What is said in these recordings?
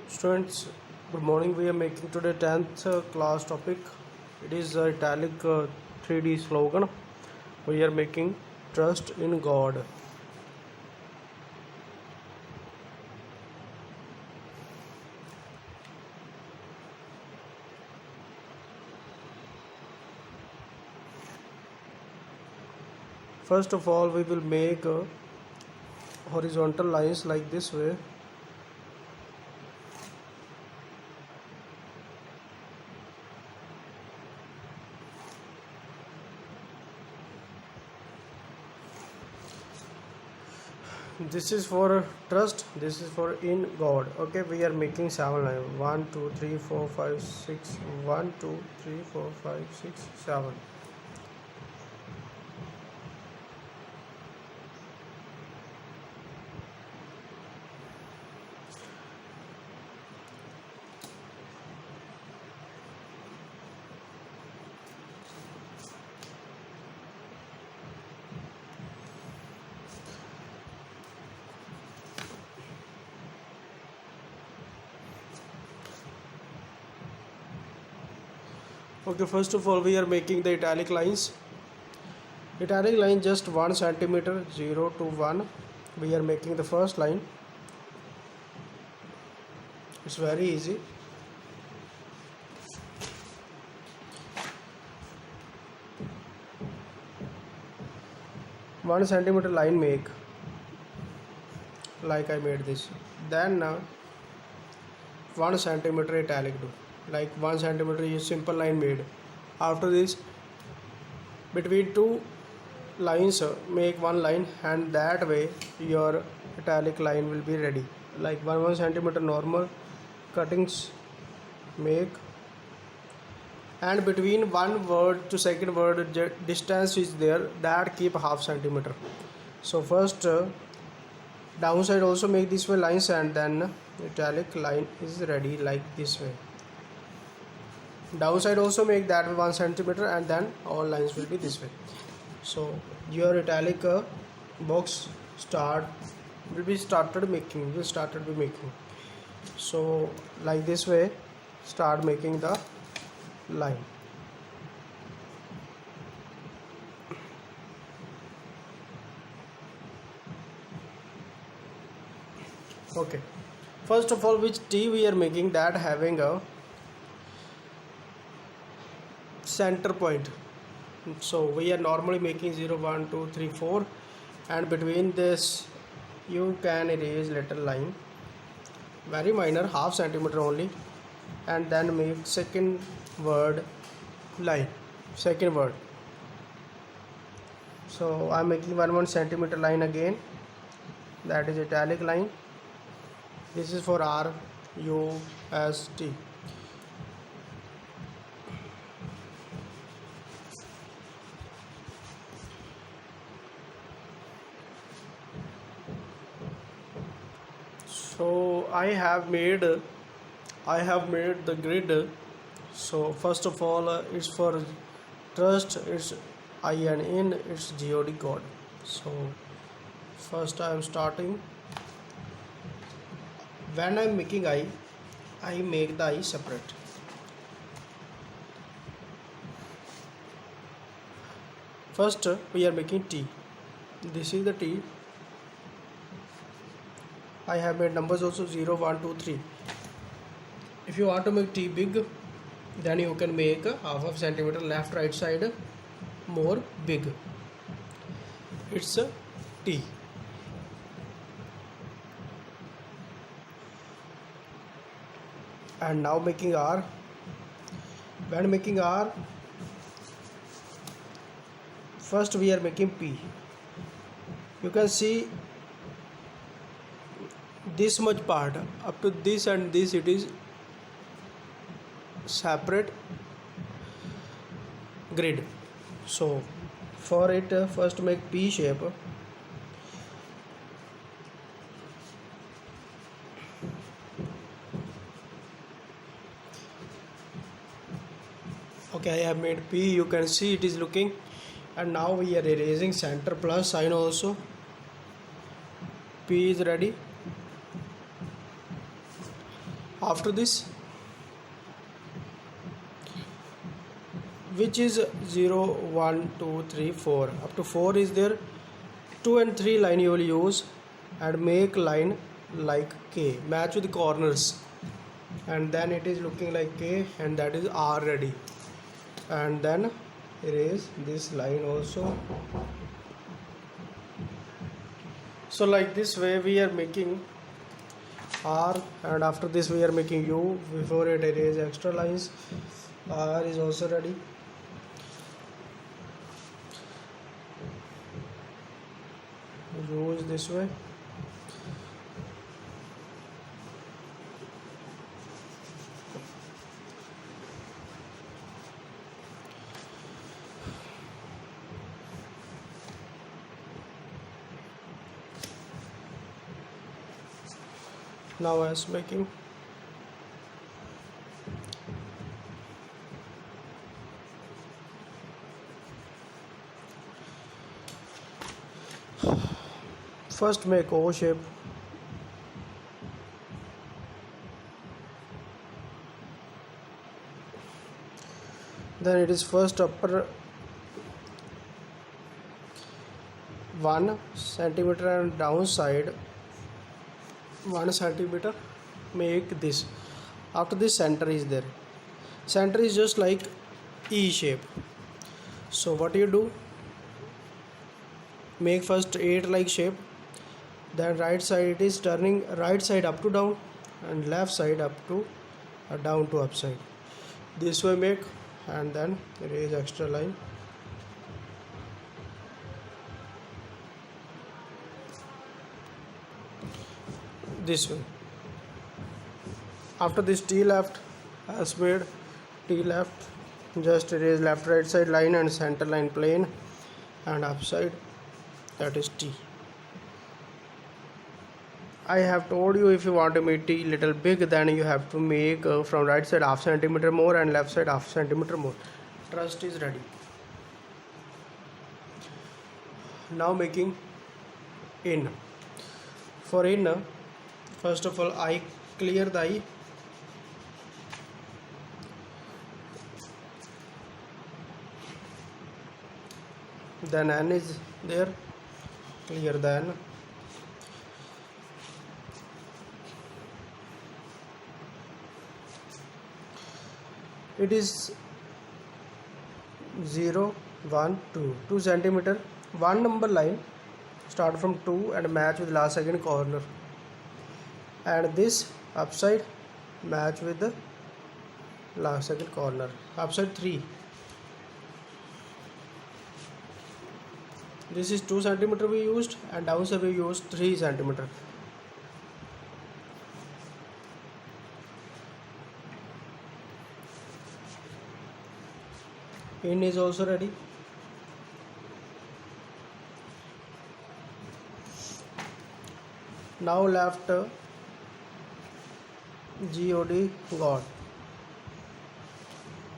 Students, good morning. We are making today 10th class topic. It is italic 3D slogan. We are making trust in God. First of all, we will make horizontal lines like this way. This is for trust, this is for in God. Okay, we are making 7 lines. 1 2 3 4 5 6 1 2 3 4 5 6 7. Okay, first of all, we are making the italic lines. Italic line just 1 centimeter, 0 to 1. We are making the first line. It's very easy. One centimeter line make, like I made this. Then 1 centimeter italic do, like 1 centimeter is simple line made. After this, between two lines make one line, and that way your italic line will be ready. Like 1 centimeter normal cuttings make, and between one word to second word distance is there, that keep half centimeter. So first downside also make this way lines, and then italic line is ready like this way. Downside also make that 1 centimeter, and then all lines will be this way. So your italic box will be started making. So like this way, start making the line. Okay, first of all, which T we are making, that having a center point. So we are normally making 0 1 2 3 4, and between this you can erase little line, very minor, half centimeter only, and then make second word line, second word. So I'm making 1 centimeter line again, that is italic line. This is for R U S T. So I have made the grid. So first of all, it's for trust, it's I and in, it's God God. So first I am starting. When I am making I make the I separate. First we are making T. This is the T. I have made numbers also 0 1 2 3. If you want to make T big, then you can make half of centimeter left right side more big. It's a T. And now making R. When making R, first we are making P. You can see this much part, up to this and this, it is separate grid. So for it, first make P shape. Okay, I have made P. You can see it is looking, and now we are erasing center plus sign also. P is ready. After this, which is 0 1 2 3 4, up to 4 is there. 2 and 3 line you will use and make line like K, match with the corners, and then it is looking like K, and that is R ready. And then erase this line also. So like this way we are making R, and after this we are making U. Before it, erase extra lines. R is also ready. U is this way. Now as making first make O shape, then it is first upper 1 centimeter and downside 1 centimeter, make this. After this, center is there. Center is just like E shape. So what you do, make first 8 like shape, then right side it is turning right side up to down and left side up to down to upside. This way make, and then erase extra line. This way. After this, T left as made, T left, just erase left right side line and center line plane, and upside, that is T. I have told you, if you want to make T little big, then you have to make from right side half centimeter more and left side half centimeter more. Trust is ready. Now making in. For in, first of all, I clear the eye. Then N is there, clear the N. It is 0 1 2 centimeter, one number line, start from 2 and match with last second corner, and this upside match with the last second corner. Upside 3, this is 2 centimeter we used, and downside we used 3 centimeter. In is also ready. Now left GOD got.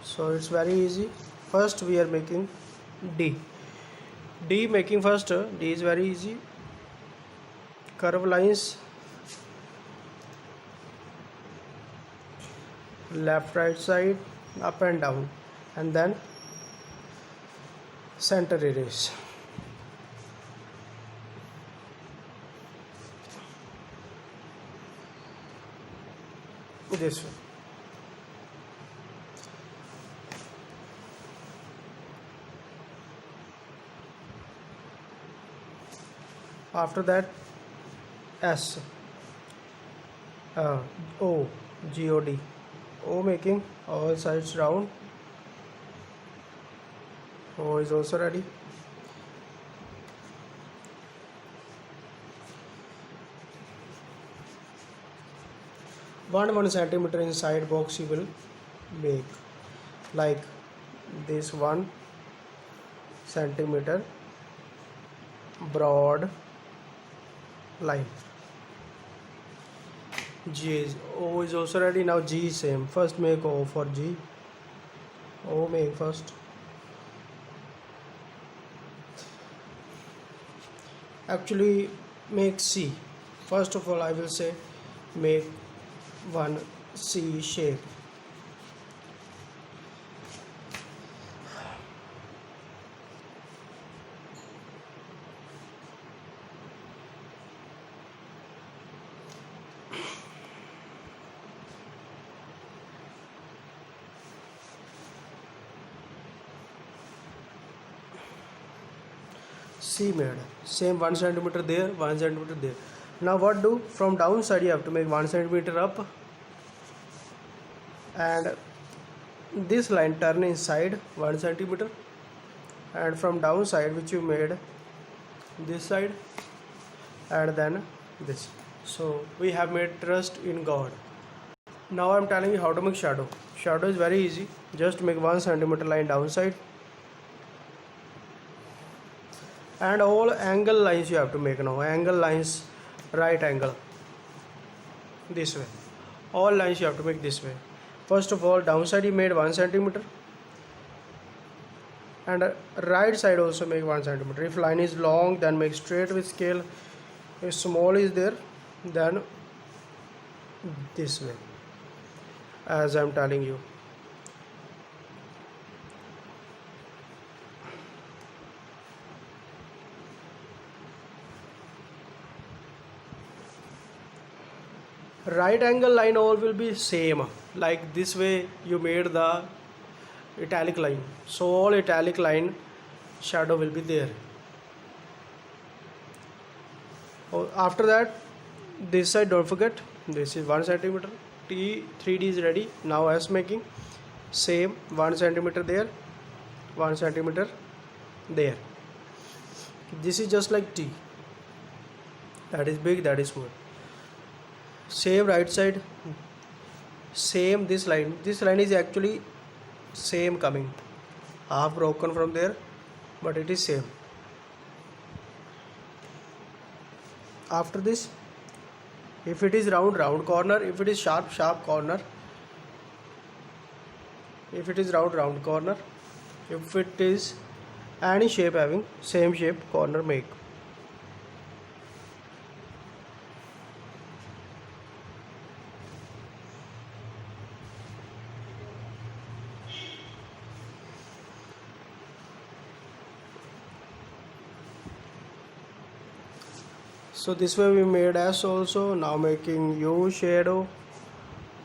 So it's very easy. First we are making D. D making first, D is very easy. Curve lines, left right side, up and down, and then center erase. This way. After that, S, O, GOD. O making all sides round. O is also ready. One centimeter inside box you will make, like this 1 centimeter broad line. G is, O is also ready. Now G is same. First make O for G. O make first. Actually make C. First of all, I will say make one C shape. C made. Same 1 centimeter there, 1 centimeter there. Now what do? From downside you have to make 1 centimeter up, and this line turn inside 1 centimeter, and from downside which you made this side, and then this. So we have made trust in God. Now I am telling you how to make shadow. Shadow is very easy. Just make 1 centimeter line downside, and all angle lines you have to make now. Angle lines, right angle, this way. All lines you have to make this way. First of all, downside you made 1 centimeter, and right side also make 1 centimeter. If line is long, then make straight with scale. If small is there, then this way, as I am telling you. Right angle line all will be same, like this way you made the italic line, so all italic line shadow will be there. After that, this side don't forget, this is 1 centimeter. T 3D is ready. Now S making, same 1 centimeter there, 1 centimeter there. This is just like T, that is big, that is small. Same right side, same this line. This line is actually same coming, half broken from there, but it is same. After this, if it is round, round corner. If it is sharp, sharp corner. If it is round, round corner. If it is any shape having same shape, corner make. So this way we made S also. Now making U shadow.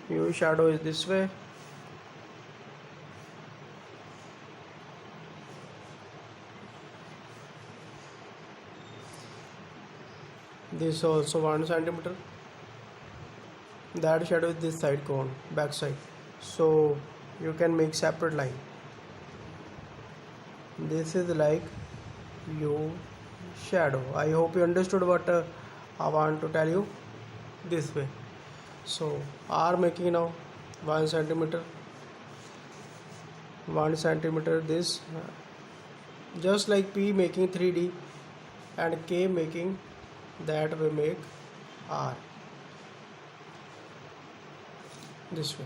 U shadow is this way. This also 1 centimeter. That shadow is this side cone, back side. So you can make separate line. This is like U shadow. I hope you understood what I want to tell you this way. So R making now 1 centimeter, 1 centimeter this, just like P making 3D and K making, that we make R this way.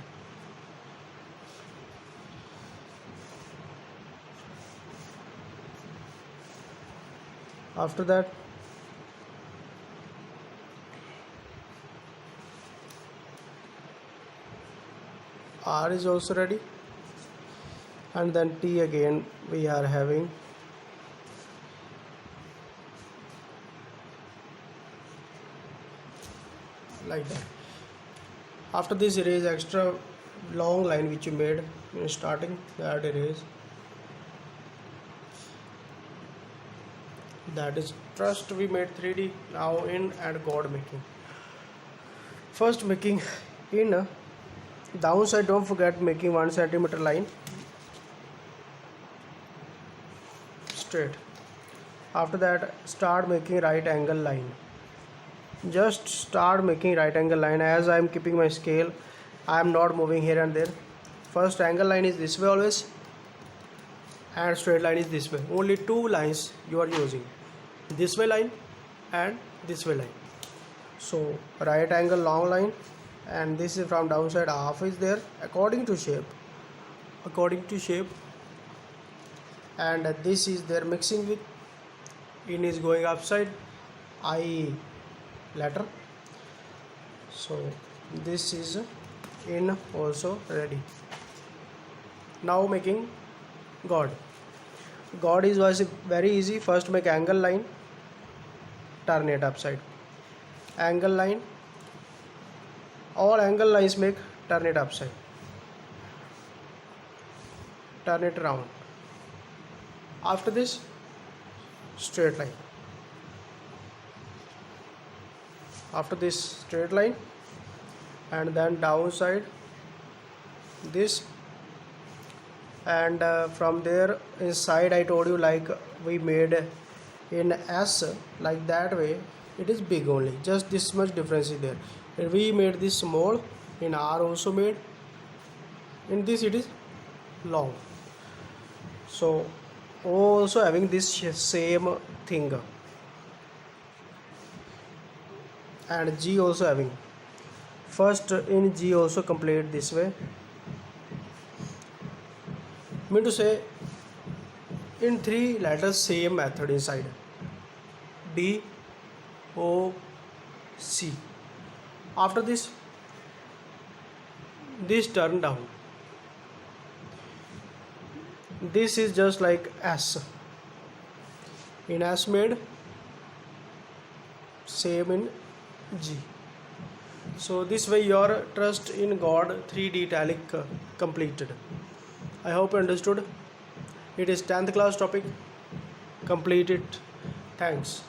After that, R is also ready, and then T again we are having like that. After this, erase extra long line which you made in starting, that erase. That is trust we made 3D. Now in and God making. First making in downside, don't forget making 1 centimeter line straight. After that, start making right angle line. Just start making right angle line. As I am keeping my scale, I am not moving here and there. First angle line is this way always, and straight line is this way. Only two lines you are using, this way line and this way line. So right angle long line, and this is from downside, half is there according to shape, and this is there mixing with, in is going upside, I letter. So this is in also ready. Now making God. God is was very easy. First make angle line, turn it upside. Angle line, all angle lines make, turn it upside, turn it round. After this, straight line. After this, straight line, and then downside this, and from there inside I told you, like we made in S, like that way it is big only, just this much difference is there. And we made this small, in R also made, in this it is long. So also having this same thing, and G also having. First in G also complete this way, mean to say in 3 letters same method inside, D, O, C. After this turn down, this is just like S, in S made, same in G. So this way your trust in God 3D italic completed. I hope you understood. It is 10th class topic. Complete it. Thanks.